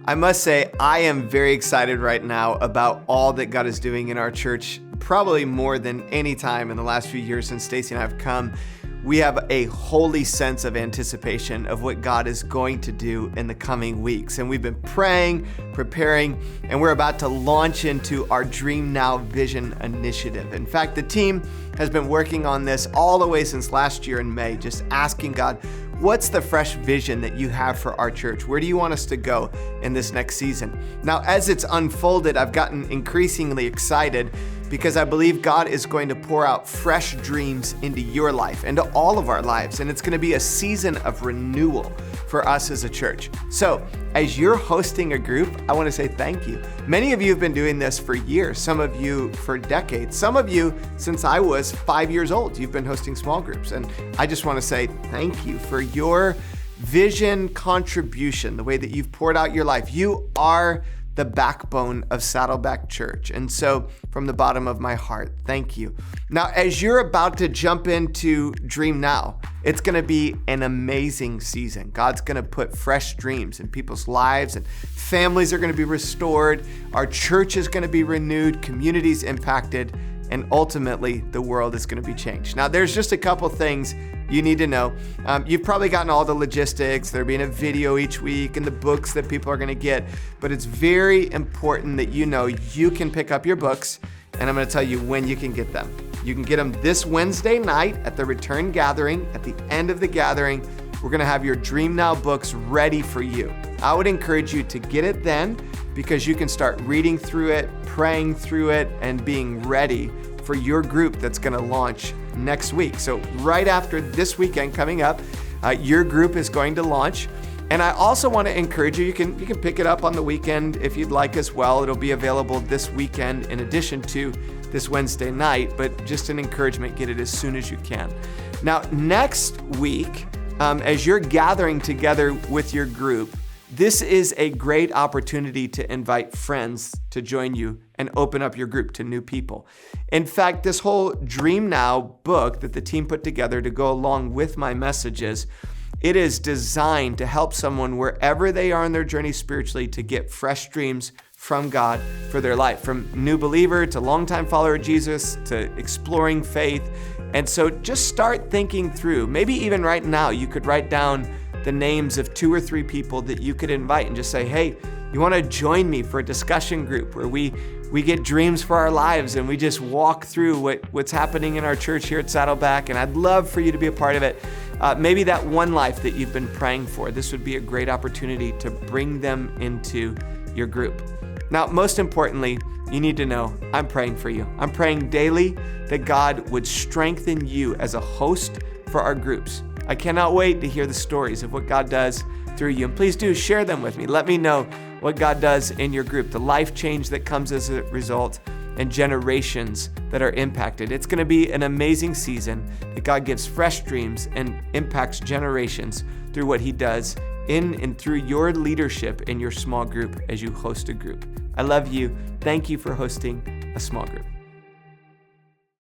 I must say, I am very excited right now about all that God is doing in our church, probably more than any time in the last few years since Stacy and I have come. We have a holy sense of anticipation of what God is going to do in the coming weeks. And we've been praying, preparing, and we're about to launch into our Dream Now Vision initiative. In fact, the team has been working on this all the way since last year in May, just asking God, what's the fresh vision that you have for our church? Where do you want us to go in this next season? Now, as it's unfolded, I've gotten increasingly excited because I believe God is going to pour out fresh dreams into your life, into all of our lives, and it's going to be a season of renewal for us as a church. So, as you're hosting a group, I want to say thank you. Many of you have been doing this for years, some of you for decades, some of you since I was 5 years old. You've been hosting small groups, and I just want to say thank you for your vision contribution, the way that you've poured out your life. You are the backbone of Saddleback Church. And so from the bottom of my heart, thank you. Now, as you're about to jump into Dream Now, it's gonna be an amazing season. God's gonna put fresh dreams in people's lives, and families are gonna be restored. Our church is gonna be renewed, communities impacted, and ultimately the world is gonna be changed. Now, there's just a couple things you need to know. You've probably gotten all the logistics. There'll be a video each week and the books that people are gonna get, but it's very important that you know you can pick up your books, and I'm gonna tell you when you can get them. You can get them this Wednesday night at the Return Gathering. At the end of the gathering, we're gonna have your Dream Now books ready for you. I would encourage you to get it then, because you can start reading through it, praying through it, and being ready for your group that's gonna launch next week. So right after this weekend coming up, your group is going to launch. And I also want to encourage you, you can pick it up on the weekend if you'd like as well. It'll be available this weekend in addition to this Wednesday night, but just an encouragement, get it as soon as you can. Now, next week, as you're gathering together with your group, this is a great opportunity to invite friends to join you and open up your group to new people. In fact, this whole Dream Now book that the team put together to go along with my messages, it is designed to help someone wherever they are in their journey spiritually to get fresh dreams from God for their life, from new believer to longtime follower of Jesus to exploring faith. And so just start thinking through, maybe even right now, you could write down the names of 2 or 3 people that you could invite and just say, hey, you want to join me for a discussion group where we get dreams for our lives and we just walk through what's happening in our church here at Saddleback, and I'd love for you to be a part of it. Maybe that one life that you've been praying for, this would be a great opportunity to bring them into your group. Now, most importantly, you need to know I'm praying for you. I'm praying daily that God would strengthen you as a host for our groups. I cannot wait to hear the stories of what God does through you. And please do share them with me. Let me know what God does in your group, the life change that comes as a result, and generations that are impacted. It's going to be an amazing season that God gives fresh dreams and impacts generations through what He does in and through your leadership in your small group as you host a group. I love you. Thank you for hosting a small group.